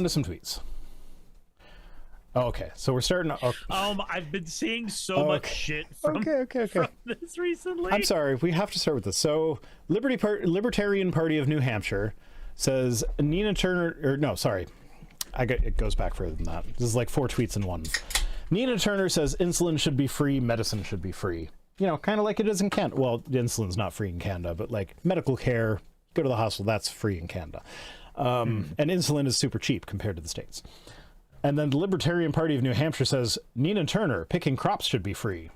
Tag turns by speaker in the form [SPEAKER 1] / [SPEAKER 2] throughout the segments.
[SPEAKER 1] on to some tweets. Oh, okay, so we're starting.
[SPEAKER 2] I've been seeing so much shit from, from this recently.
[SPEAKER 1] I'm sorry, we have to start with this. So, Libertarian Party of New Hampshire says Nina Turner, or no, sorry, it goes back further than that. This is like 4 tweets in one. Nina Turner says insulin should be free, medicine should be free. You know, kind of like it is in Canada. Well, insulin's not free in Canada, but like medical care, go to the hospital, that's free in Canada. And insulin is super cheap compared to the States. And then the Libertarian Party of New Hampshire says Nina Turner, picking crops should be free,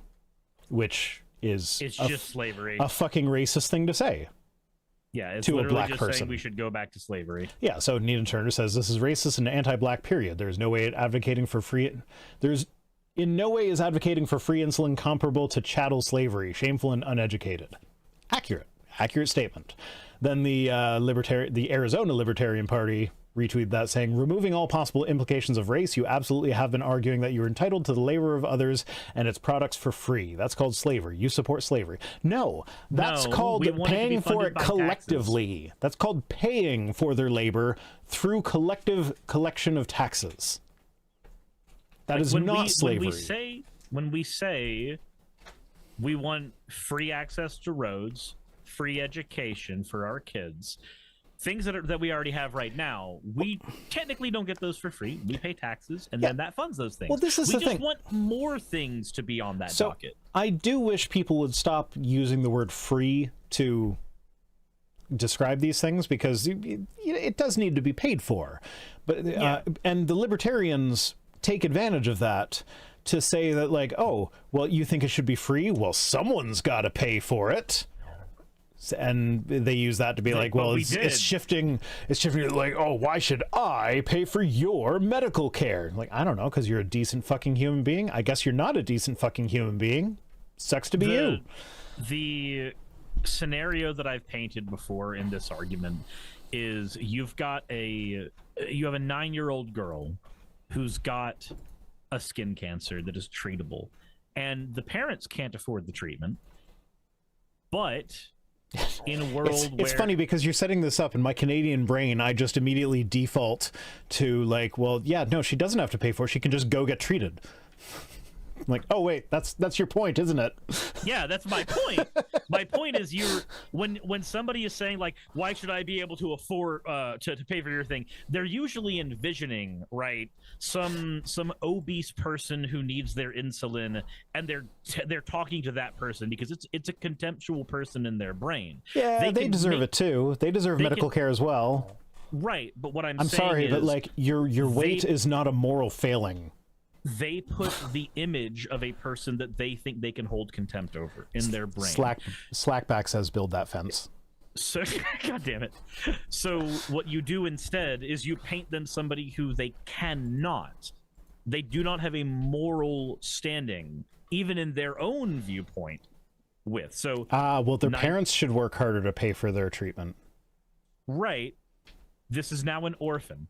[SPEAKER 1] which is
[SPEAKER 2] just slavery.
[SPEAKER 1] A fucking racist thing to say.
[SPEAKER 2] Yeah, it's
[SPEAKER 1] to
[SPEAKER 2] literally
[SPEAKER 1] a black
[SPEAKER 2] just
[SPEAKER 1] person.
[SPEAKER 2] saying we should go back to slavery.
[SPEAKER 1] Yeah, so Nina Turner says this is racist and anti-black, period. There's no way advocating for free... There's in no way is advocating for free insulin comparable to chattel slavery, shameful and uneducated. Accurate statement. Then the Arizona Libertarian Party retweeted that saying, removing all possible implications of race, you absolutely have been arguing that you're entitled to the labor of others and its products for free. That's called slavery. You support slavery. No, that's called paying for it collectively. Taxes. That's called paying for their labor through collective collection of taxes. That is not slavery.
[SPEAKER 2] When we say we want free access to roads, free education for our kids, things that we already have right now, we technically don't get those for free. We pay taxes, and then that funds those things.
[SPEAKER 1] Well, this is the thing.
[SPEAKER 2] We just want more things to be on that docket.
[SPEAKER 1] I do wish people would stop using the word free to describe these things, because it does need to be paid for. But and the libertarians take advantage of that to say that, like, oh, well, you think it should be free? Well, someone's got to pay for it. And they use that to be like, well, it's shifting like, oh, why should I pay for your medical care? Like, I don't know, because you're a decent fucking human being. I guess you're not a decent fucking human being. Sucks to be you.
[SPEAKER 2] The scenario that I've painted before in this argument is you have a 9-year-old girl who's got a skin cancer that is treatable, and the parents can't afford the treatment, but in a world
[SPEAKER 1] it's funny because you're setting this up, in my Canadian brain I just immediately default to like, well, yeah, no, she doesn't have to pay for it, she can just go get treated. I'm like, oh wait, that's your point, isn't it?
[SPEAKER 2] Yeah, that's my point. My point is, when somebody is saying like, why should I be able to afford to pay for your thing, they're usually envisioning, right, some obese person who needs their insulin, and they're talking to that person because it's a contemptual person in their brain.
[SPEAKER 1] Yeah, they deserve it too. They deserve medical care as well.
[SPEAKER 2] Right, but what I'm saying
[SPEAKER 1] sorry,
[SPEAKER 2] is,
[SPEAKER 1] but like your weight is not a moral failing.
[SPEAKER 2] They put the image of a person that they think they can hold contempt over in their brain.
[SPEAKER 1] Slackback says build that fence.
[SPEAKER 2] So, God damn it. So what you do instead is you paint them somebody who they cannot. They do not have a moral standing, even in their own viewpoint, with. So
[SPEAKER 1] well, their parents should work harder to pay for their treatment.
[SPEAKER 2] Right. This is now an orphan.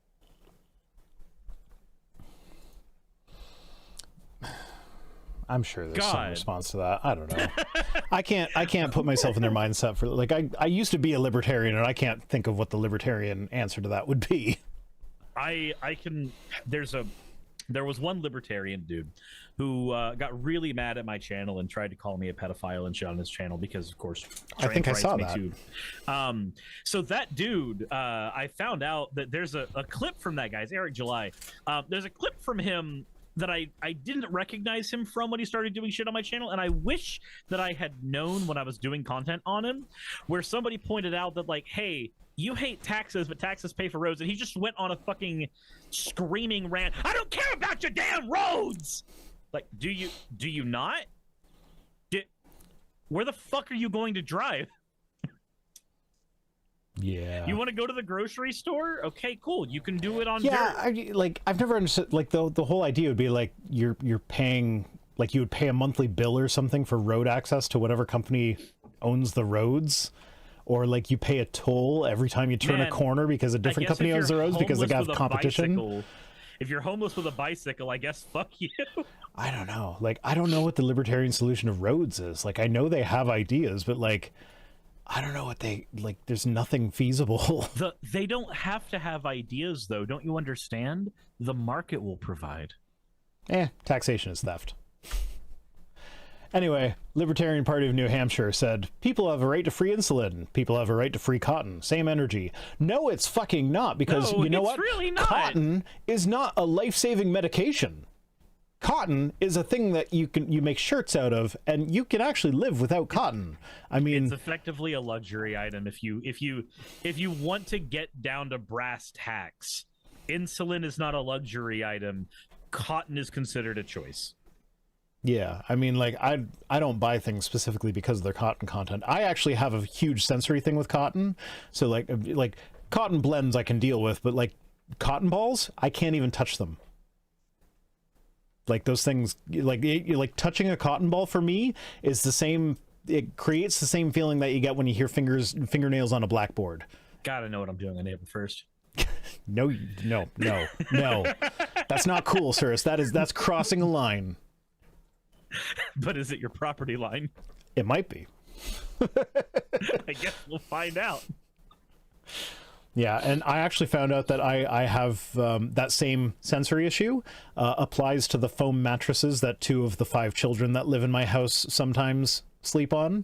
[SPEAKER 1] I'm sure there's some response to that. I don't know. I can't put myself in their mindset for, like, I used to be a libertarian, and I can't think of what the libertarian answer to that would be.
[SPEAKER 2] I can. There was one libertarian dude who got really mad at my channel and tried to call me a pedophile and shit on his channel because, of course,
[SPEAKER 1] I think I saw that.
[SPEAKER 2] Too. So that dude, I found out that there's a clip from that guy. It's Eric July. There's a clip from him that I didn't recognize him from when he started doing shit on my channel, and I wish that I had known when I was doing content on him, where somebody pointed out that, like, hey, you hate taxes, but taxes pay for roads, and he just went on a fucking screaming rant. I don't care about your damn roads! Like, do you not? Where the fuck are you going to drive?
[SPEAKER 1] Yeah.
[SPEAKER 2] You want to go to the grocery store? Okay, cool. You can do it on dirt.
[SPEAKER 1] I've never understood, like, the whole idea would be like you're paying, like, you would pay a monthly bill or something for road access to whatever company owns the roads, or like you pay a toll every time you turn a corner because a different company owns the roads because they got competition.
[SPEAKER 2] If you're homeless with a bicycle, I guess fuck you.
[SPEAKER 1] I don't know. Like, I don't know what the libertarian solution of roads is. Like, I know they have ideas, but like, I don't know what they like. There's nothing feasible.
[SPEAKER 2] They don't have to have ideas, though. Don't you understand? The market will provide.
[SPEAKER 1] Taxation is theft. Anyway, Libertarian Party of New Hampshire said, people have a right to free insulin. People have a right to free cotton. Same energy. No, it's fucking not, because you know what?
[SPEAKER 2] Really not.
[SPEAKER 1] Cotton is not a life-saving medication. Cotton is a thing that you make shirts out of, and you can actually live without cotton. I mean,
[SPEAKER 2] it's effectively a luxury item. If you want to get down to brass tacks, insulin is not a luxury item. Cotton is considered a choice.
[SPEAKER 1] Yeah, I mean, like, I don't buy things specifically because of their cotton content. I actually have a huge sensory thing with cotton, so like cotton blends I can deal with, but like cotton balls, I can't even touch them. Like those things, like touching a cotton ball for me is the same. It creates the same feeling that you get when you hear fingernails on a blackboard.
[SPEAKER 2] Gotta know what I'm doing on April 1st.
[SPEAKER 1] No. That's not cool, Suris. That's crossing a line.
[SPEAKER 2] But is it your property line?
[SPEAKER 1] It might be.
[SPEAKER 2] I guess we'll find out.
[SPEAKER 1] Yeah, and I actually found out that I have that same sensory issue applies to the foam mattresses that 2 of the 5 children that live in my house sometimes sleep on.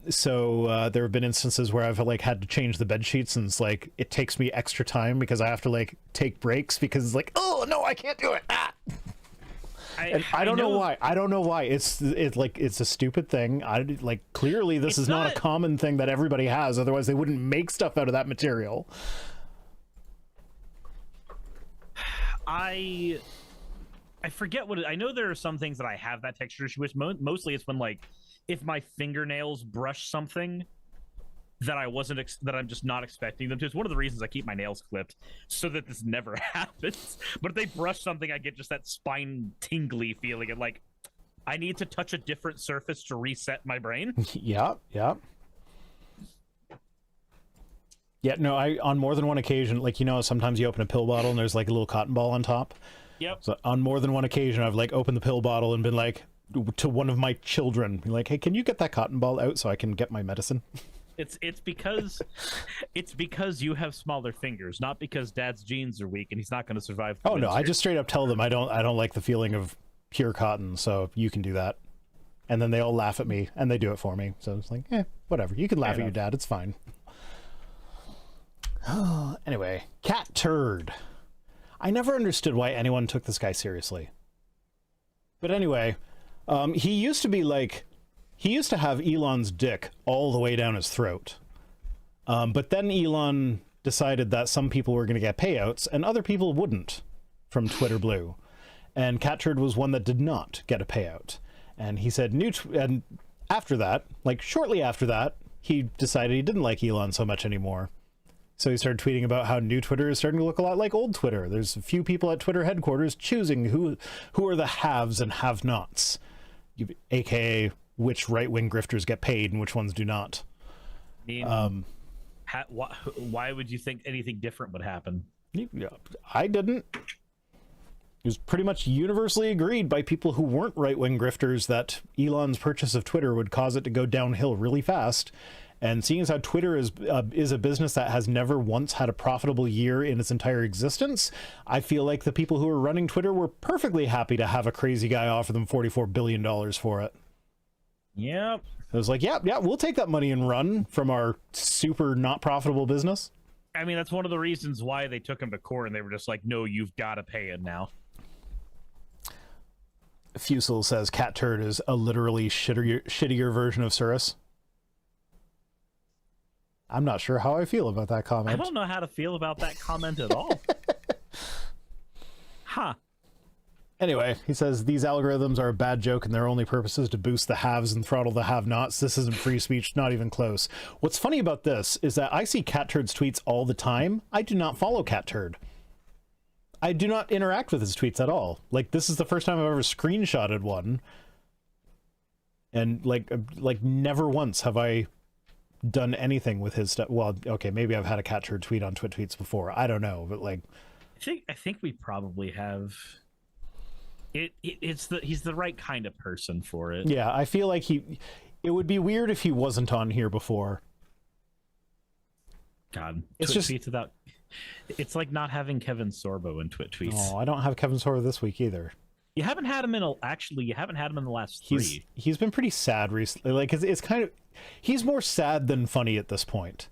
[SPEAKER 1] So there have been instances where I've like had to change the bed sheets, and it's like it takes me extra time because I have to like take breaks because it's like, oh no, I can't do it. I don't know why. I don't know why. It's a stupid thing. Clearly this is not a common thing that everybody has. Otherwise they wouldn't make stuff out of that material.
[SPEAKER 2] I forget what I know. There are some things that I have that texture issue with. Mostly it's when like if my fingernails brush something that that I'm just not expecting them to. It's one of the reasons I keep my nails clipped, so that this never happens. But if they brush something, I get just that spine tingly feeling, and like I need to touch a different surface to reset my brain.
[SPEAKER 1] Yeah. No, I on more than one occasion, like, you know, sometimes you open a pill bottle and there's like a little cotton ball on top.
[SPEAKER 2] Yep.
[SPEAKER 1] So on more than one occasion, I've like opened the pill bottle and been like to one of my children, like, hey, can you get that cotton ball out so I can get my medicine?
[SPEAKER 2] It's because you have smaller fingers, not because Dad's genes are weak and he's not going to survive.
[SPEAKER 1] Oh no, I just straight up tell them I don't like the feeling of pure cotton, so you can do that. And then they all laugh at me, and they do it for me. So it's like, whatever. You can laugh at your dad. It's fine. Anyway, Cat Turd. I never understood why anyone took this guy seriously. But anyway, he used to have Elon's dick all the way down his throat. But then Elon decided that some people were going to get payouts and other people wouldn't from Twitter Blue. And Cat Turd was one that did not get a payout. And he said, and after that, like shortly after that, he decided he didn't like Elon so much anymore. So he started tweeting about how new Twitter is starting to look a lot like old Twitter. There's a few people at Twitter headquarters choosing who are the haves and have-nots, aka which right-wing grifters get paid and which ones do not.
[SPEAKER 2] I mean, why would you think anything different would happen?
[SPEAKER 1] I didn't. It was pretty much universally agreed by people who weren't right-wing grifters that Elon's purchase of Twitter would cause it to go downhill really fast. And seeing as how Twitter is a business that has never once had a profitable year in its entire existence, I feel like the people who are running Twitter were perfectly happy to have a crazy guy offer them $44 billion for it.
[SPEAKER 2] Yep.
[SPEAKER 1] It was like, yeah, we'll take that money and run from our super not profitable business.
[SPEAKER 2] I mean, that's one of the reasons why they took him to court, and they were just like, no, you've got to pay it now.
[SPEAKER 1] Fusel says Cat Turd is a literally shittier version of Suris. I'm not sure how I feel about that comment.
[SPEAKER 2] I don't know how to feel about that comment at all. Huh.
[SPEAKER 1] Anyway, he says these algorithms are a bad joke and their only purpose is to boost the haves and throttle the have-nots. This isn't free speech, not even close. What's funny about this is that I see Cat Turd's tweets all the time. I do not follow Cat Turd. I do not interact with his tweets at all. Like, this is the first time I've ever screenshotted one. And like never once have I done anything with his stuff. Well, okay, maybe I've had a Cat Turd tweet on Twit Tweets before. I don't know, but like,
[SPEAKER 2] I think we probably have. He's the right kind of person for it.
[SPEAKER 1] Yeah, I feel like It would be weird if he wasn't on here before.
[SPEAKER 2] God,
[SPEAKER 1] it's
[SPEAKER 2] Twit
[SPEAKER 1] just
[SPEAKER 2] tweets without. It's like not having Kevin Sorbo in Twit tweets.
[SPEAKER 1] Oh, I don't have Kevin Sorbo this week either.
[SPEAKER 2] You haven't had him in you haven't had him in the last 3.
[SPEAKER 1] He's been pretty sad recently. Like it's kind of, he's more sad than funny at this point.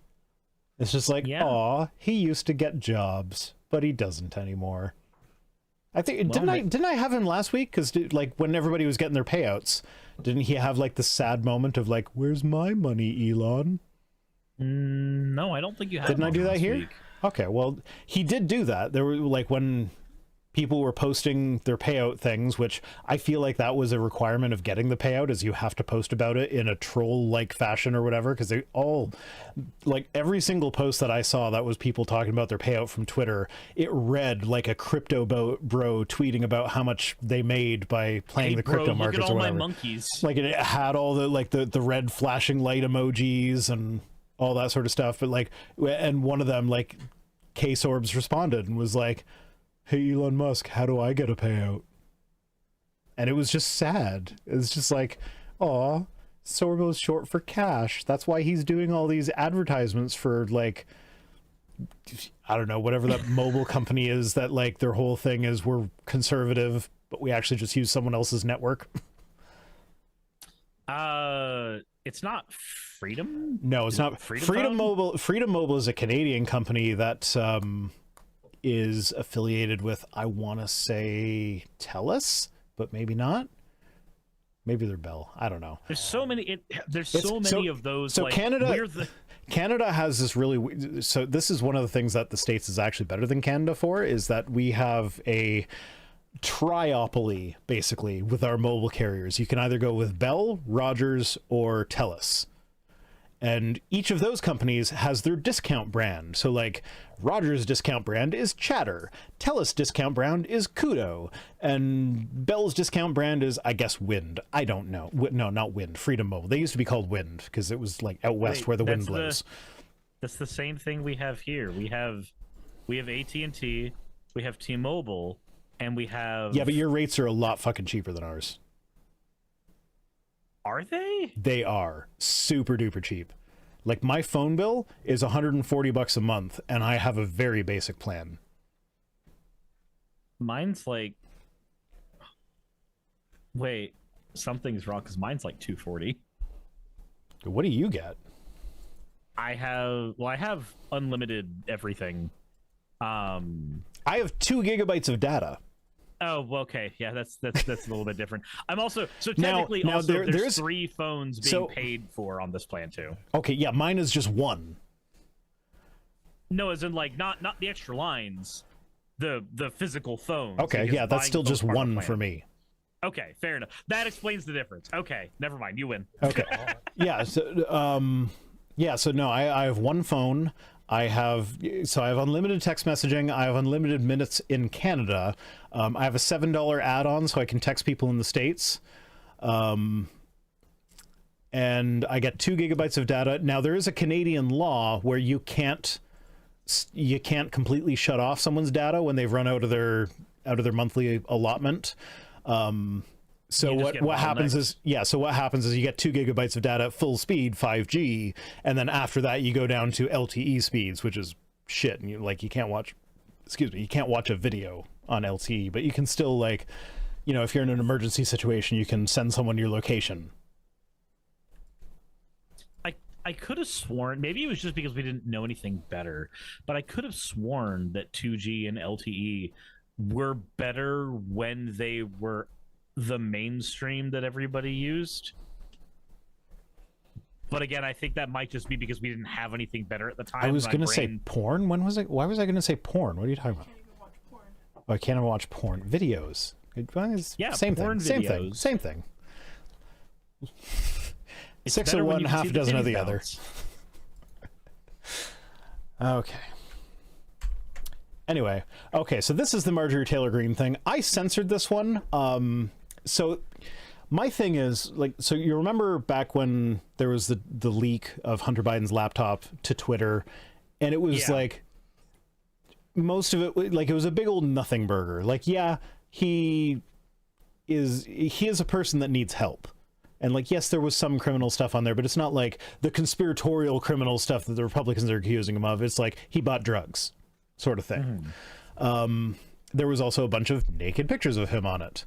[SPEAKER 1] It's just like, aw, he used to get jobs, but he doesn't anymore. I think didn't I have him last week? Because like when everybody was getting their payouts, didn't he have like the sad moment of like, where's my money, Elon?
[SPEAKER 2] No, I don't think you had.
[SPEAKER 1] Didn't I do that here?
[SPEAKER 2] Week.
[SPEAKER 1] Okay, well, he did do that. There were like when people were posting their payout things, which I feel like that was a requirement of getting the payout, is you have to post about it in a troll-like fashion or whatever, because they all, like every single post that I saw that was people talking about their payout from Twitter, it read like a crypto bro tweeting about how much they made by playing the crypto markets or whatever.
[SPEAKER 2] My monkeys.
[SPEAKER 1] Like it had all the like the red flashing light emojis and all that sort of stuff, but like, and one of them, like K-Sorbs, responded and was like, hey Elon Musk, how do I get a payout? And it was just sad. It was just like, aw, Sorbo's short for cash. That's why he's doing all these advertisements for like, I don't know, whatever that mobile company is that like their whole thing is we're conservative, but we actually just use someone else's network.
[SPEAKER 2] It's not Freedom?
[SPEAKER 1] No, it's not. Freedom Mobile. Freedom Mobile is a Canadian company that is affiliated with, I want to say, TELUS, but maybe not. Maybe they're Bell. I don't know.
[SPEAKER 2] There's so many. There's so many of those.
[SPEAKER 1] So
[SPEAKER 2] like,
[SPEAKER 1] Canada has this really. So this is one of the things that the States is actually better than Canada for, is that we have a triopoly basically with our mobile carriers. You can either go with Bell, Rogers, or TELUS. And each of those companies has their discount brand. So like Rogers' discount brand is Chatter, TELUS' discount brand is Kudo, and Bell's discount brand is, I guess, Wind. I don't know. No, not Wind. Freedom Mobile. They used to be called Wind because it was like out west where the wind blows.
[SPEAKER 2] That's the same thing we have here. We have AT&T, we have T-Mobile, and we have...
[SPEAKER 1] Yeah, but your rates are a lot fucking cheaper than ours.
[SPEAKER 2] Are they?
[SPEAKER 1] They are super duper cheap. Like my phone bill is $140 a month, and I have a very basic plan.
[SPEAKER 2] Mine's like, wait, something's wrong because mine's like $240.
[SPEAKER 1] What do you get?
[SPEAKER 2] I have unlimited everything. I
[SPEAKER 1] have 2 gigabytes of data.
[SPEAKER 2] Oh, okay. Yeah, that's a little bit different. I'm also technically there's 3 phones being paid for on this plan too.
[SPEAKER 1] Okay, yeah, mine is just 1.
[SPEAKER 2] No, as in like not the extra lines, the physical phones.
[SPEAKER 1] Okay, yeah, that's still just 1 for me.
[SPEAKER 2] Okay, fair enough. That explains the difference. Okay, never mind. You win.
[SPEAKER 1] Okay. Yeah, so no, I have 1 phone. I have unlimited text messaging. I have unlimited minutes in Canada. I have a $7 add-on so I can text people in the States. And I get 2 gigabytes of data. Now there is a Canadian law where you can't completely shut off someone's data when they've run out of their monthly allotment. So what happens is you get 2 gigabytes of data at full speed, 5G, and then after that you go down to LTE speeds, which is shit. And you can't watch a video on LTE, but you can still, like, you know, if you're in an emergency situation, you can send someone your location.
[SPEAKER 2] I could have sworn, maybe it was just because we didn't know anything better, but I could have sworn that 2G and LTE were better when they were the mainstream that everybody used. But again, I think that might just be because we didn't have anything better at the time.
[SPEAKER 1] I was going to say porn. Why was I going to say porn? What are you talking about? I can't even watch porn videos.
[SPEAKER 2] Yeah,
[SPEAKER 1] same
[SPEAKER 2] porn
[SPEAKER 1] thing.
[SPEAKER 2] videos.
[SPEAKER 1] Same thing. 6 of one, half a dozen of the other. Okay. Anyway, okay, so this is the Marjorie Taylor Greene thing. I censored this one. So my thing is, like, so you remember back when there was the leak of Hunter Biden's laptop to Twitter, and it was like, most of it, like, it was a big old nothing burger. Like, yeah, he is a person that needs help. And like, yes, there was some criminal stuff on there, but it's not like the conspiratorial criminal stuff that the Republicans are accusing him of. It's like he bought drugs, sort of thing. There was also a bunch of naked pictures of him on it.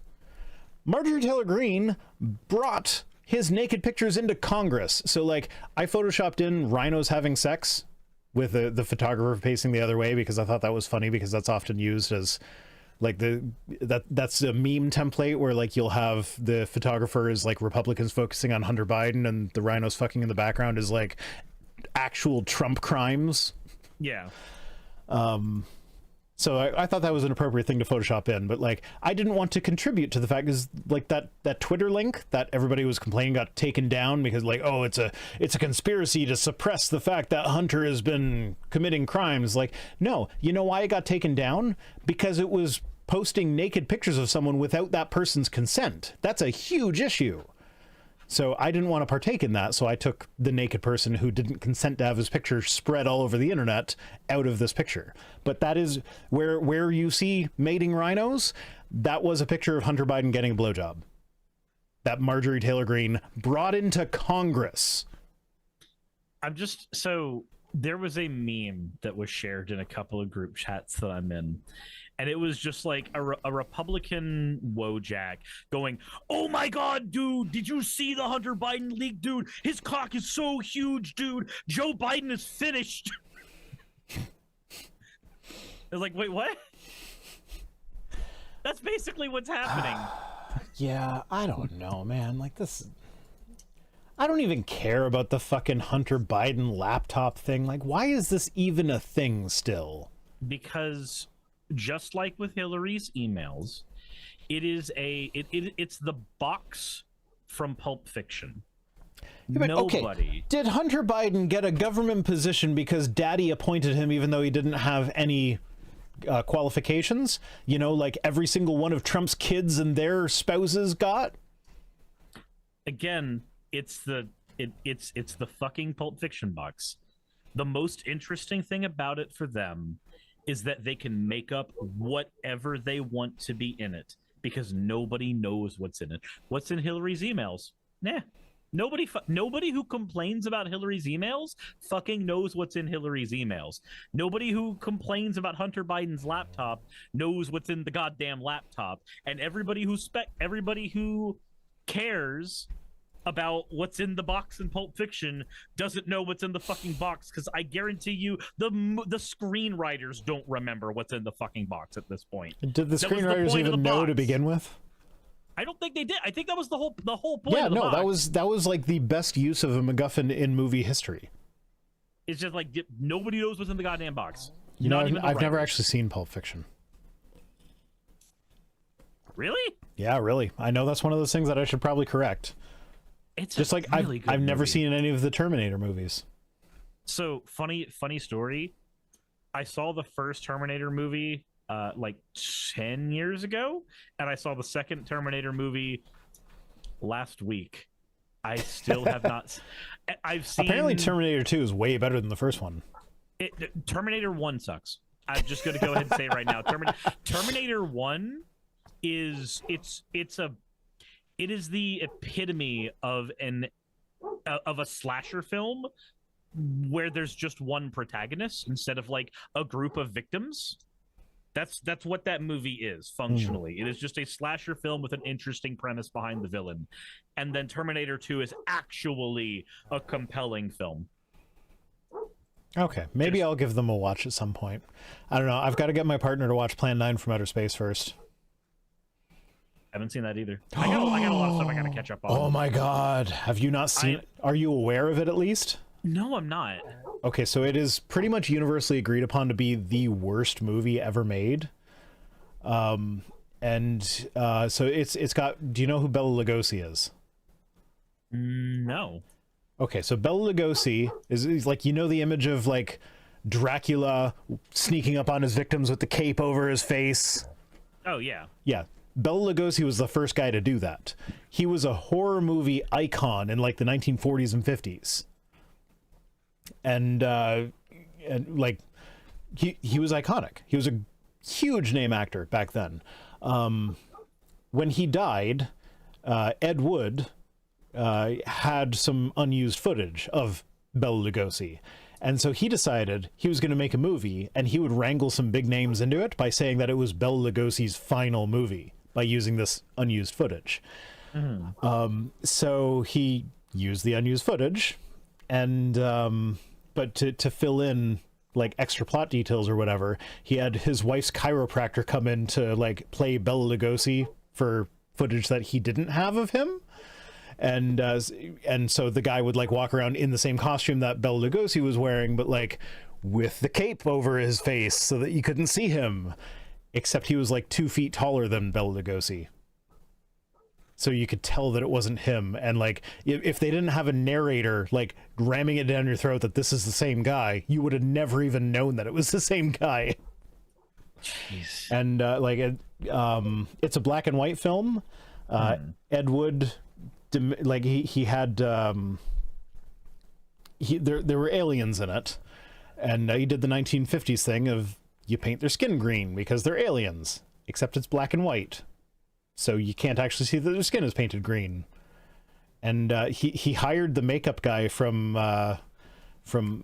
[SPEAKER 1] Marjorie Taylor Greene brought his naked pictures into Congress. So like, I photoshopped in rhinos having sex with the photographer facing the other way, because I thought that was funny, because that's often used as like that's a meme template where like you'll have the photographer is like Republicans focusing on Hunter Biden and the rhinos fucking in the background is like actual Trump crimes.
[SPEAKER 2] Yeah.
[SPEAKER 1] So I thought that was an appropriate thing to Photoshop in, but like I didn't want to contribute to the fact, because like that Twitter link that everybody was complaining got taken down because like, oh, it's a conspiracy to suppress the fact that Hunter has been committing crimes. Like, no, you know why it got taken down? Because it was posting naked pictures of someone without that person's consent. That's a huge issue. So I didn't want to partake in that, so I took the naked person who didn't consent to have his picture spread all over the internet out of this picture. But that is where you see mating rhinos, that was a picture of Hunter Biden getting a blowjob that Marjorie Taylor Greene brought into Congress.
[SPEAKER 2] So there was a meme that was shared in a couple of group chats that I'm in, and it was just like a Republican Wojak going, "Oh my God, dude, did you see the Hunter Biden leak, dude? His cock is so huge, dude. Joe Biden is finished." I was like, wait, what? That's basically what's happening.
[SPEAKER 1] Yeah, I don't know, man. Like this, I don't even care about the fucking Hunter Biden laptop thing. Like, why is this even a thing still?
[SPEAKER 2] Because just like with Hillary's emails, it's the box from Pulp Fiction.
[SPEAKER 1] Yeah, but,
[SPEAKER 2] Nobody.
[SPEAKER 1] Okay. Did Hunter Biden get a government position because daddy appointed him even though he didn't have any qualifications? You know, like every single one of Trump's kids and their spouses got?
[SPEAKER 2] Again, it's the fucking Pulp Fiction box. The most interesting thing about it for them is that they can make up whatever they want to be in it, because nobody knows what's in it. What's in Hillary's emails? Nah. Nobody who complains about Hillary's emails fucking knows what's in Hillary's emails. Nobody who complains about Hunter Biden's laptop knows what's in the goddamn laptop. And everybody who cares about what's in the box in Pulp Fiction doesn't know what's in the fucking box, because I guarantee you the screenwriters don't remember what's in the fucking box at this point.
[SPEAKER 1] Did the screenwriters even know to begin with?
[SPEAKER 2] I don't think they did. I think that was the whole point.
[SPEAKER 1] Yeah,
[SPEAKER 2] of the
[SPEAKER 1] no,
[SPEAKER 2] box.
[SPEAKER 1] that was like the best use of a MacGuffin in movie history.
[SPEAKER 2] It's just like nobody knows what's in the goddamn box.
[SPEAKER 1] You know, I've never actually seen Pulp Fiction.
[SPEAKER 2] Really?
[SPEAKER 1] Yeah, really. I know that's one of those things that I should probably correct.
[SPEAKER 2] It's
[SPEAKER 1] just like
[SPEAKER 2] really
[SPEAKER 1] I've never
[SPEAKER 2] movie.
[SPEAKER 1] seen any of the Terminator movies.
[SPEAKER 2] So funny story. I saw the first Terminator movie like 10 years ago, and I saw the second Terminator movie last week. I still have not. I've seen.
[SPEAKER 1] Apparently, Terminator 2 is way better than the first one.
[SPEAKER 2] Terminator 1 sucks. I'm just going to go ahead and say it right now. Terminator 1 is it is the epitome of a slasher film where there's just one protagonist instead of like a group of victims. That's what that movie is functionally. It is just a slasher film with an interesting premise behind the villain. And then Terminator 2 is actually a compelling film.
[SPEAKER 1] Okay, maybe I'll give them a watch at some point. I don't know. I've got to get my partner to watch Plan 9 from Outer Space first.
[SPEAKER 2] Haven't seen that either. I got a lot of stuff I got to catch up on.
[SPEAKER 1] Oh my god. Have you not seen it? Are you aware of it at least?
[SPEAKER 2] No, I'm not.
[SPEAKER 1] Okay, so it is pretty much universally agreed upon to be the worst movie ever made. So it's got, do you know who Bela Lugosi is?
[SPEAKER 2] No.
[SPEAKER 1] Okay, so Bela Lugosi is like, you know, the image of like Dracula sneaking up on his victims with the cape over his face?
[SPEAKER 2] Oh, yeah.
[SPEAKER 1] Yeah. Bela Lugosi was the first guy to do that. He was a horror movie icon in like the 1940s and 50s. And like he was iconic. He was a huge name actor back then. When he died, Ed Wood had some unused footage of Bela Lugosi. And so he decided he was going to make a movie, and he would wrangle some big names into it by saying that it was Bela Lugosi's final movie by using this unused footage. So he used the unused footage, and but to fill in like extra plot details or whatever, he had his wife's chiropractor come in to like play Bela Lugosi for footage that he didn't have of him. And so the guy would like walk around in the same costume that Bela Lugosi was wearing, but like with the cape over his face so that you couldn't see him, except he was like 2 feet taller than Bela Lugosi. So you could tell that it wasn't him. And like, if they didn't have a narrator like ramming it down your throat that this is the same guy, you would have never even known that it was the same guy.
[SPEAKER 2] Jeez.
[SPEAKER 1] And like it's a black and white film. Ed Wood, like he had there were aliens in it, and he did the 1950s thing of you paint their skin green because they're aliens, except it's black and white, so you can't actually see that their skin is painted green. And he hired the makeup guy from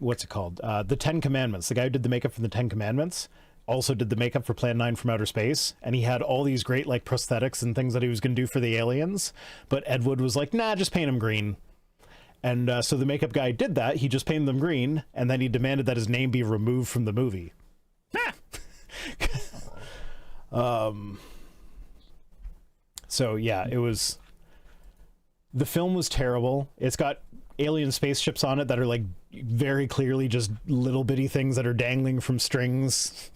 [SPEAKER 1] what's it called, the 10 Commandments. The guy who did the makeup for the 10 Commandments also did the makeup for Plan 9 from Outer Space, and he had all these great like prosthetics and things that he was going to do for the aliens, but Ed Wood was like, nah, just paint them green. And so the makeup guy did that. He just painted them green, and then he demanded that his name be removed from the movie. So yeah, the film was terrible. It's got alien spaceships on it that are like very clearly just little bitty things that are dangling from strings.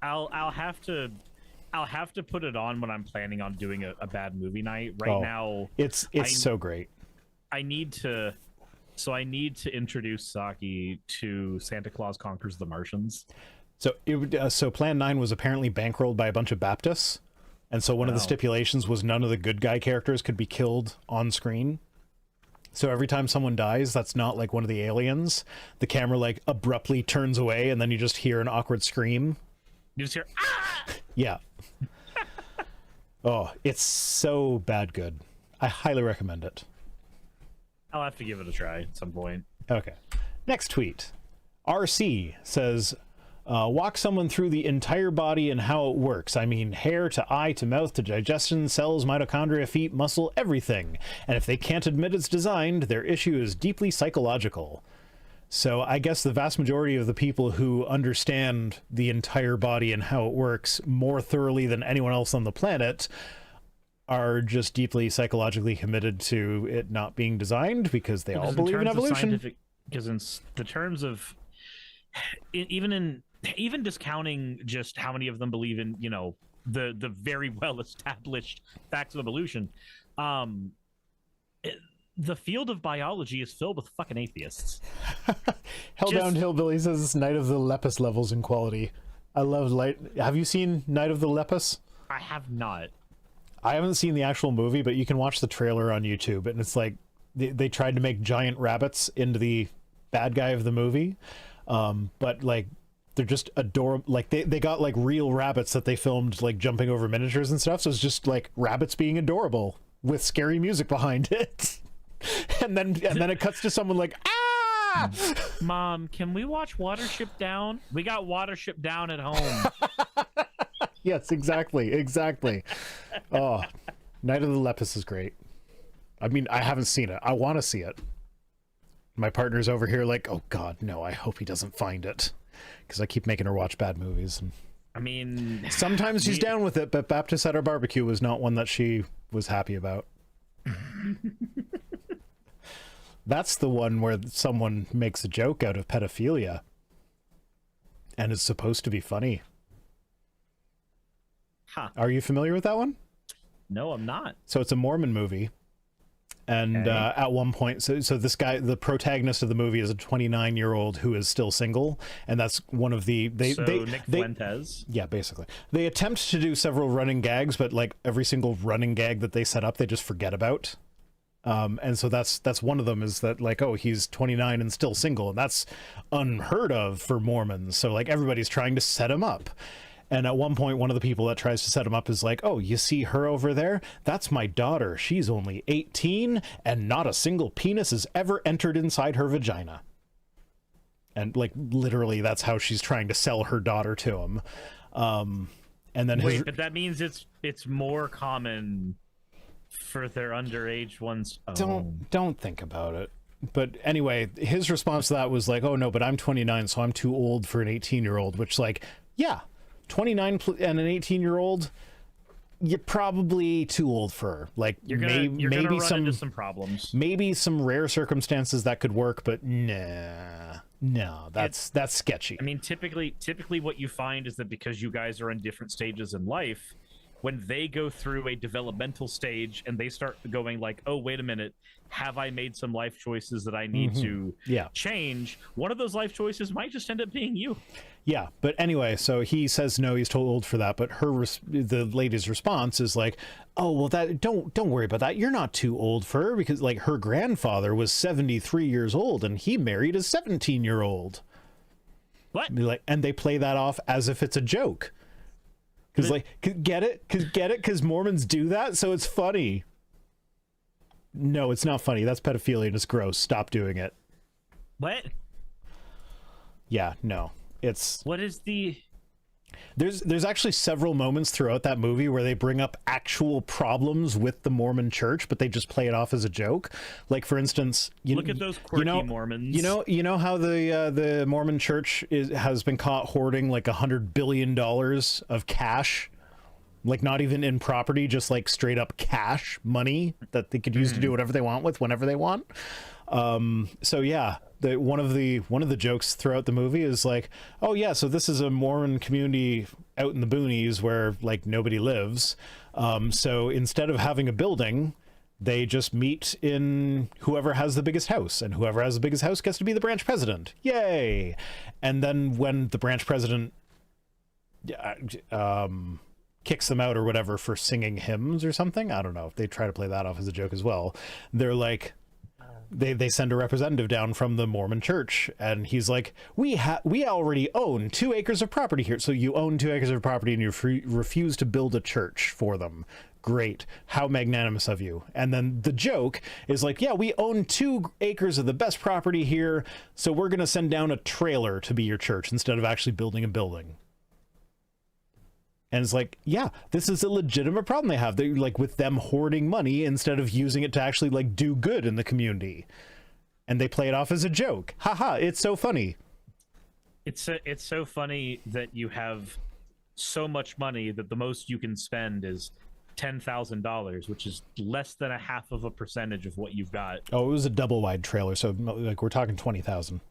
[SPEAKER 2] I'll have to put it on when I'm planning on doing a bad movie night. Right now,
[SPEAKER 1] it's so great.
[SPEAKER 2] I need to introduce Saki to Santa Claus Conquers the Martians.
[SPEAKER 1] So so Plan 9 was apparently bankrolled by a bunch of Baptists, and so one of the stipulations was none of the good guy characters could be killed on screen. So every time someone dies that's not like one of the aliens, the camera like abruptly turns away, and then you just hear an awkward scream.
[SPEAKER 2] You just hear, ah!
[SPEAKER 1] Yeah. Oh, it's so bad good. I highly recommend it.
[SPEAKER 2] I'll have to give it a try at some point.
[SPEAKER 1] Okay. Next tweet. RC says, walk someone through the entire body and how it works. I mean, hair to eye to mouth to digestion, cells, mitochondria, feet, muscle, everything. And if they can't admit it's designed, their issue is deeply psychological. So I guess the vast majority of the people who understand the entire body and how it works more thoroughly than anyone else on the planet are just deeply psychologically committed to it not being designed because they all believe in evolution.
[SPEAKER 2] Because in the terms of even discounting just how many of them believe in, you know, the very well established facts of evolution, the field of biology is filled with fucking atheists.
[SPEAKER 1] Hellbound Hillbilly says it's Night of the Lepus levels in quality. I love light. Have you seen Night of the Lepus?
[SPEAKER 2] I have not.
[SPEAKER 1] I haven't seen the actual movie, but you can watch the trailer on YouTube, and it's like they tried to make giant rabbits into the bad guy of the movie, but like they're just adorable. Like they got like real rabbits that they filmed like jumping over miniatures and stuff, so it's just like rabbits being adorable with scary music behind it. and then it cuts to someone like, ah!
[SPEAKER 2] Mom, can we watch Watership Down? We got Watership Down at home.
[SPEAKER 1] Yes, exactly. Oh, Night of the Lepus is great. I mean, I haven't seen it. I want to see it. My partner's over here like, oh God, no, I hope he doesn't find it. Because I keep making her watch bad movies. And
[SPEAKER 2] I mean...
[SPEAKER 1] sometimes she's down with it, but Baptist at Our Barbecue was not one that she was happy about. That's the one where someone makes a joke out of pedophilia. And it's supposed to be funny.
[SPEAKER 2] Huh.
[SPEAKER 1] Are you familiar with that one?
[SPEAKER 2] No, I'm not.
[SPEAKER 1] So it's a Mormon movie. And at one point, so this guy, the protagonist of the movie, is a 29-year-old who is still single, and that's one of the
[SPEAKER 2] Nick Fuentes.
[SPEAKER 1] Yeah, basically, they attempt to do several running gags, but like every single running gag that they set up, they just forget about. And so that's one of them is that like, oh, he's 29 and still single, and that's unheard of for Mormons. So like everybody's trying to set him up. And at one point, one of the people that tries to set him up is like, oh, you see her over there? That's my daughter. She's only 18 and not a single penis has ever entered inside her vagina. And like literally that's how she's trying to sell her daughter to him. And then
[SPEAKER 2] wait, but that means it's more common for their underage ones.
[SPEAKER 1] Don't think about it. But anyway, his response to that was like, oh no, but I'm 29, so I'm too old for an 18-year-old, which like, yeah, 29 and an 18-year-old, you're probably too old for her. Like
[SPEAKER 2] you're gonna run into some problems.
[SPEAKER 1] Maybe some rare circumstances that could work, but no, that's sketchy.
[SPEAKER 2] I mean, typically what you find is that because you guys are in different stages in life, when they go through a developmental stage and they start going like, oh, wait a minute, have I made some life choices that I need to change? One of those life choices might just end up being you.
[SPEAKER 1] Yeah, but anyway, so he says no, he's too old for that. But the lady's response is like, oh, well, that don't worry about that. You're not too old for her because like her grandfather was 73 years old and he married a 17-year-old.
[SPEAKER 2] What?
[SPEAKER 1] And they play that off as if it's a joke. Because like, get it? Because Mormons do that, so it's funny. No, it's not funny. That's pedophilia and it's gross. Stop doing it.
[SPEAKER 2] What?
[SPEAKER 1] Yeah, no.
[SPEAKER 2] What is the...
[SPEAKER 1] There's actually several moments throughout that movie where they bring up actual problems with the Mormon church, but they just play it off as a joke. Like, for instance,
[SPEAKER 2] look at those quirky Mormons.
[SPEAKER 1] You know how the Mormon church has been caught hoarding like $100 billion of cash, like not even in property, just like straight up cash money that they could use to do whatever they want with whenever they want. So yeah, one of the jokes throughout the movie is like, oh yeah, so this is a Mormon community out in the boonies where like nobody lives. So instead of having a building, they just meet in whoever has the biggest house, and whoever has the biggest house gets to be the branch president. Yay! And then when the branch president kicks them out or whatever for singing hymns or something, I don't know, they try to play that off as a joke as well. They're like, they send a representative down from the Mormon church, and he's like, we already own 2 acres of property here. So you own 2 acres of property and you refuse to build a church for them. Great. How magnanimous of you. And then the joke is like, yeah, we own 2 acres of the best property here, so we're going to send down a trailer to be your church instead of actually building a building. And it's like, yeah, this is a legitimate problem they have. They like with them hoarding money instead of using it to actually like do good in the community. And they play it off as a joke. Haha, it's so funny.
[SPEAKER 2] It's so funny that you have so much money that the most you can spend is $10,000, which is less than 0.5% of what you've got.
[SPEAKER 1] Oh, it was a double wide trailer, so like we're talking 20,000.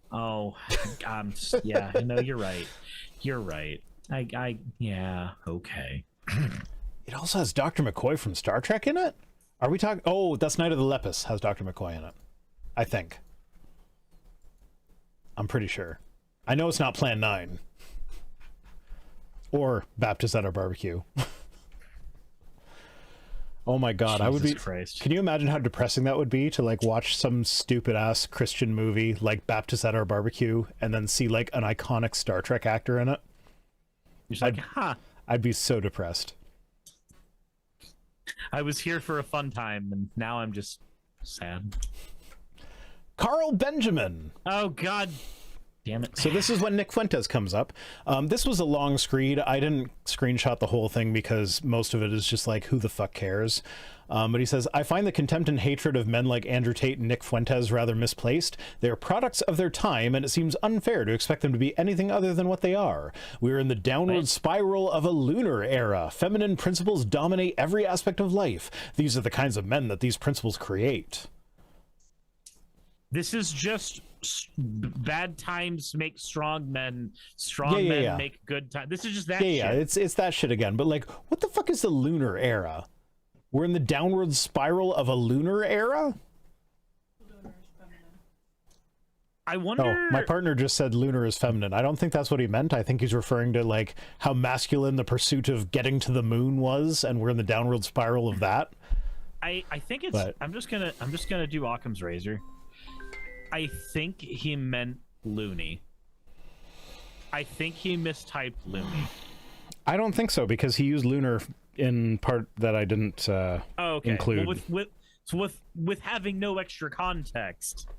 [SPEAKER 2] Oh, yeah, no, you're right. You're right. Yeah, okay.
[SPEAKER 1] It also has Dr. McCoy from Star Trek in it? Are we talking? Oh, that's Night of the Lepus has Dr. McCoy in it. I think. I'm pretty sure. I know it's not Plan 9. Or Baptist at Our Barbecue. Oh my god,
[SPEAKER 2] Jesus
[SPEAKER 1] I would be...
[SPEAKER 2] Christ.
[SPEAKER 1] Can you imagine how depressing that would be to like watch some stupid ass Christian movie like Baptist at Our Barbecue and then see like an iconic Star Trek actor in it?
[SPEAKER 2] You're like, huh.
[SPEAKER 1] I'd be so depressed.
[SPEAKER 2] I was here for a fun time, and now I'm just sad.
[SPEAKER 1] Carl Benjamin.
[SPEAKER 2] Oh, God damn it.
[SPEAKER 1] So this is when Nick Fuentes comes up. This was a long screed. I didn't screenshot the whole thing because most of it is just like, who the fuck cares? But he says, I find the contempt and hatred of men like Andrew Tate and Nick Fuentes rather misplaced. They are products of their time, and it seems unfair to expect them to be anything other than what they are. We are in the downward spiral of a lunar era. Feminine principles dominate every aspect of life. These are the kinds of men that these principles create.
[SPEAKER 2] This is just bad times make strong men. Strong men make good time. This is just that shit.
[SPEAKER 1] Yeah, it's that shit again. But like, what the fuck is the lunar era? We're in the downward spiral of a lunar era?
[SPEAKER 2] I wonder...
[SPEAKER 1] Oh, my partner just said lunar is feminine. I don't think that's what he meant. I think he's referring to like how masculine the pursuit of getting to the moon was, and we're in the downward spiral of that.
[SPEAKER 2] I think it's... But... I'm just gonna do Occam's razor. I think he meant loony. I think he mistyped Loony.
[SPEAKER 1] I don't think so, because he used lunar in part that I didn't include.
[SPEAKER 2] Well, with having no extra context,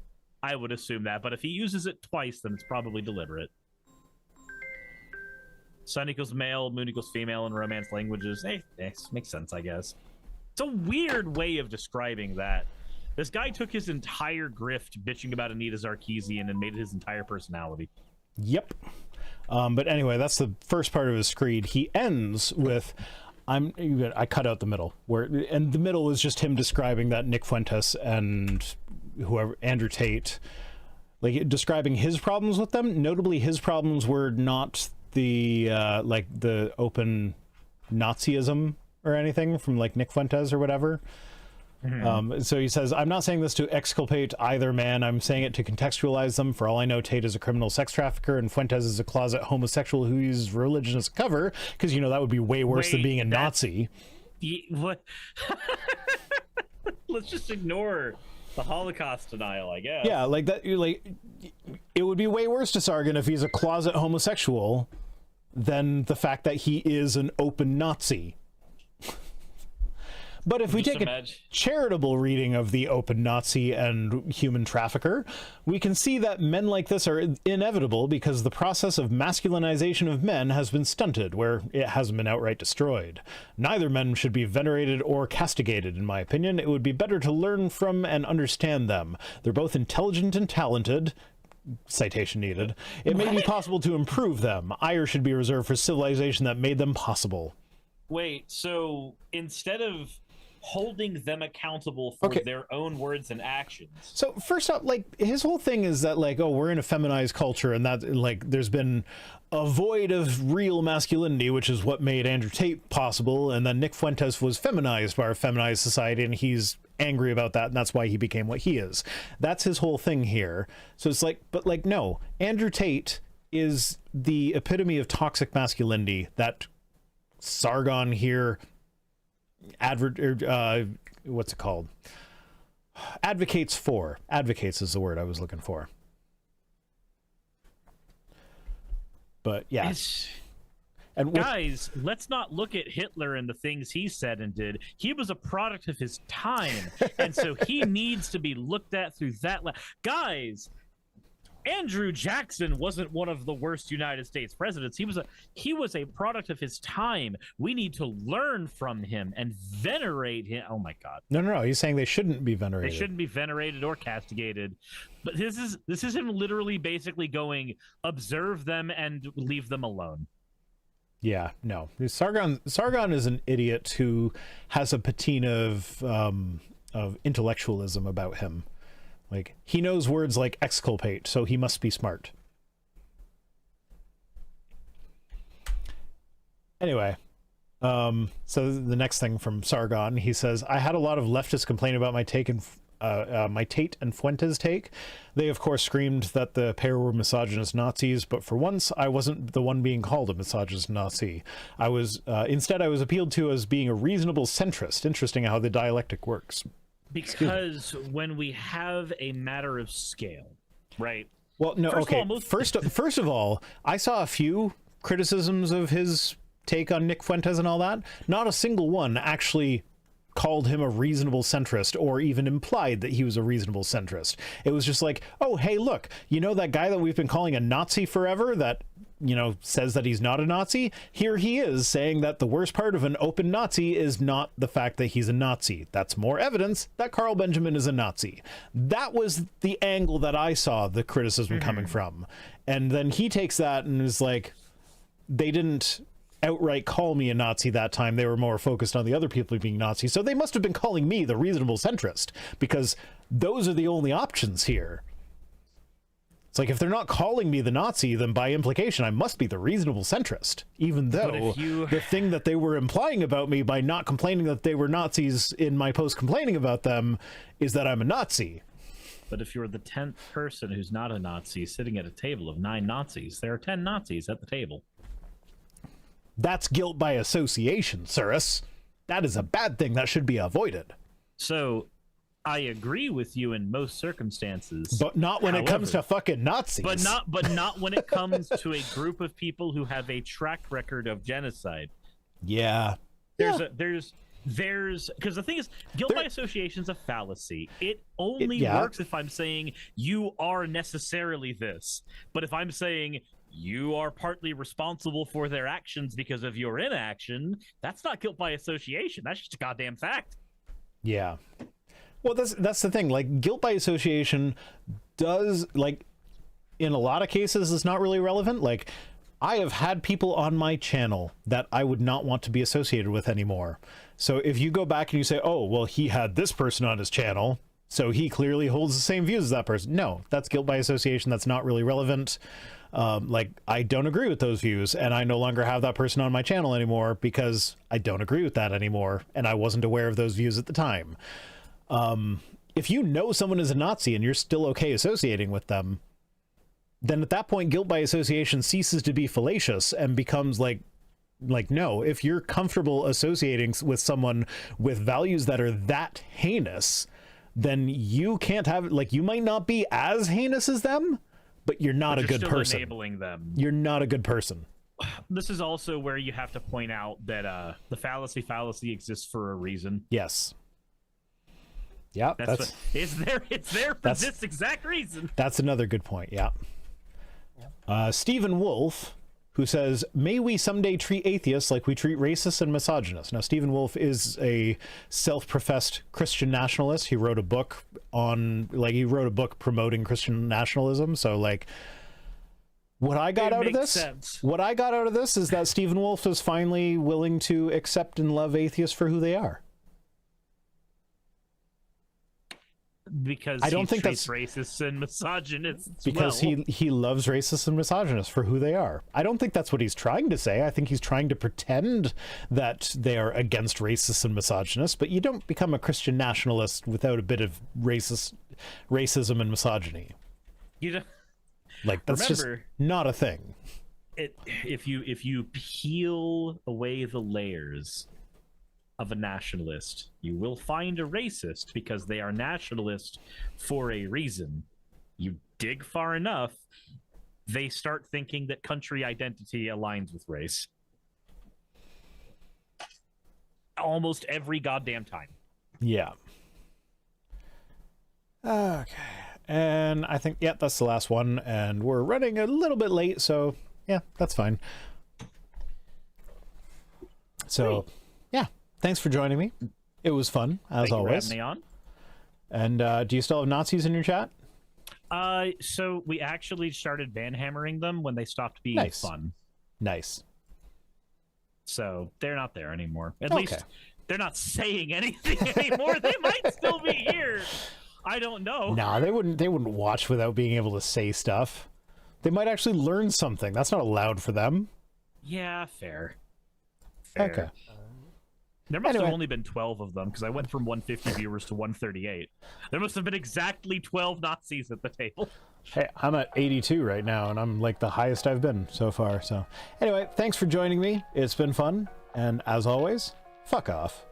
[SPEAKER 2] I would assume that. But if he uses it twice, then it's probably deliberate. Sun equals male, moon equals female in Romance languages. Hey, makes sense, I guess. It's a weird way of describing that. This guy took his entire grift bitching about Anita Sarkeesian and made it his entire personality.
[SPEAKER 1] Yep. But anyway, that's the first part of his screed. He ends with, I cut out the middle, and the middle is just him describing that Nick Fuentes and Andrew Tate, like describing his problems with them. Notably, his problems were not the like the open Nazism or anything from like Nick Fuentes or whatever. So he says, I'm not saying this to exculpate either man. I'm saying it to contextualize them. For all I know, Tate is a criminal sex trafficker and Fuentes is a closet homosexual who uses religion as a cover, because, you know, that would be way worse than being a Nazi.
[SPEAKER 2] What? Let's just ignore the Holocaust denial, I guess.
[SPEAKER 1] Yeah, like that. Like, it would be way worse to Sargon if he's a closet homosexual than the fact that he is an open Nazi. But if we take a charitable reading of the open Nazi and human trafficker, we can see that men like this are inevitable because the process of masculinization of men has been stunted, where it hasn't been outright destroyed. Neither men should be venerated or castigated, in my opinion. It would be better to learn from and understand them. They're both intelligent and talented. Citation needed. It may be possible to improve them. Ire should be reserved for civilization that made them possible.
[SPEAKER 2] Wait, so instead of holding them accountable for their own words and actions.
[SPEAKER 1] So first off, like, his whole thing is that, like, oh, we're in a feminized culture, and that, like, there's been a void of real masculinity, which is what made Andrew Tate possible, and then Nick Fuentes was feminized by our feminized society, and he's angry about that, and that's why he became what he is. That's his whole thing here. So it's like, but like, no, Andrew Tate is the epitome of toxic masculinity that Sargon here what's it called? Advocates for. Advocates is the word I was looking for. But yeah.
[SPEAKER 2] And guys, let's not look at Hitler and the things he said and did. He was a product of his time, and so he needs to be looked at through that. Guys, Andrew Jackson wasn't one of the worst United States presidents. He was a product of his time. We need to learn from him and venerate him. Oh my God!
[SPEAKER 1] No. He's saying they shouldn't be venerated.
[SPEAKER 2] They shouldn't be venerated or castigated. But this is him literally basically going, observe them and leave them alone.
[SPEAKER 1] Yeah, no. Sargon is an idiot who has a patina of intellectualism about him. Like, he knows words like exculpate, so he must be smart. Anyway, so the next thing from Sargon, he says, I had a lot of leftists complain about my Tate and Fuentes take. They, of course, screamed that the pair were misogynist Nazis, but for once, I wasn't the one being called a misogynist Nazi. Instead, I was appealed to as being a reasonable centrist. Interesting how the dialectic works.
[SPEAKER 2] Because when we have a matter of scale, right?
[SPEAKER 1] Well, no, First of all, I saw a few criticisms of his take on Nick Fuentes and all that. Not a single one actually called him a reasonable centrist or even implied that he was a reasonable centrist. It was just like, oh, hey, look, you know that guy that we've been calling a Nazi forever that, you know, says that he's not a Nazi? Here he is saying that the worst part of an open Nazi is not the fact that he's a Nazi. That's more evidence that Carl Benjamin is a Nazi. That was the angle that I saw the criticism coming from. And then he takes that and is like, they didn't outright call me a Nazi that time. They were more focused on the other people being Nazis. So they must have been calling me the reasonable centrist, because those are the only options here. It's like, if they're not calling me the Nazi, then by implication, I must be the reasonable centrist, even though the thing that they were implying about me by not complaining that they were Nazis in my post complaining about them is that I'm a Nazi.
[SPEAKER 2] But if you're the 10th person who's not a Nazi sitting at a table of 9 Nazis, there are 10 Nazis at the table.
[SPEAKER 1] That's guilt by association, Suris. That is a bad thing that should be avoided.
[SPEAKER 2] So, I agree with you in most circumstances,
[SPEAKER 1] but not when it comes to fucking Nazis.
[SPEAKER 2] But not when it comes to a group of people who have a track record of genocide.
[SPEAKER 1] Yeah.
[SPEAKER 2] There's because the thing is, guilt by association is a fallacy. It only works if I'm saying you are necessarily this. But if I'm saying you are partly responsible for their actions because of your inaction, that's not guilt by association. That's just a goddamn fact.
[SPEAKER 1] Yeah. Well, that's the thing. Like, guilt by association does, like, in a lot of cases, is not really relevant. Like, I have had people on my channel that I would not want to be associated with anymore. So if you go back and you say, oh, well, he had this person on his channel, so he clearly holds the same views as that person. No, that's guilt by association. That's not really relevant. Like, I don't agree with those views, and I no longer have that person on my channel anymore because I don't agree with that anymore, and I wasn't aware of those views at the time. If you know someone is a Nazi and you're still okay associating with them, then at that point, guilt by association ceases to be fallacious and becomes like, no, if you're comfortable associating with someone with values that are that heinous, then you can't have, like, you might not be as heinous as them, but you're not a good person.
[SPEAKER 2] Enabling them.
[SPEAKER 1] You're not a good person.
[SPEAKER 2] This is also where you have to point out that the fallacy exists for a reason.
[SPEAKER 1] Yes. Yeah,
[SPEAKER 2] it's there for this exact reason.
[SPEAKER 1] That's another good point. Yeah. Stephen Wolf, who says, may we someday treat atheists like we treat racists and misogynists. Now, Stephen Wolf is a self-professed Christian nationalist. He wrote a book promoting Christian nationalism. So, like, what I got out of this is that Stephen Wolf is finally willing to accept and love atheists for who they are.
[SPEAKER 2] Because I don't think that's racists and misogynists.
[SPEAKER 1] Because he loves racists and misogynists for who they are. I don't think that's what he's trying to say. I think he's trying to pretend that they are against racists and misogynists. But you don't become a Christian nationalist without a bit of racism and misogyny.
[SPEAKER 2] You don't,
[SPEAKER 1] like, that's just not a thing.
[SPEAKER 2] If you peel away the layers of a nationalist, you will find a racist because they are nationalist for a reason. You dig far enough, they start thinking that country identity aligns with race. Almost every goddamn time.
[SPEAKER 1] Yeah. Okay. And I think, that's the last one, and we're running a little bit late, so yeah, that's fine. So, yeah. Thanks for joining me. It was fun, as always.
[SPEAKER 2] Thank you for having me
[SPEAKER 1] on. And do you still have Nazis in your chat?
[SPEAKER 2] So we actually started banhammering them when they stopped being fun.
[SPEAKER 1] Nice.
[SPEAKER 2] So they're not there anymore. At least they're not saying anything anymore. They might still be here. I don't know.
[SPEAKER 1] Nah, they wouldn't watch without being able to say stuff. They might actually learn something. That's not allowed for them.
[SPEAKER 2] Yeah, fair.
[SPEAKER 1] Okay.
[SPEAKER 2] There must have only been 12 of them, because I went from 150 viewers to 138. There must have been exactly 12 Nazis at the table.
[SPEAKER 1] Hey, I'm at 82 right now, and I'm like the highest I've been so far. So anyway, thanks for joining me. It's been fun. And as always, fuck off.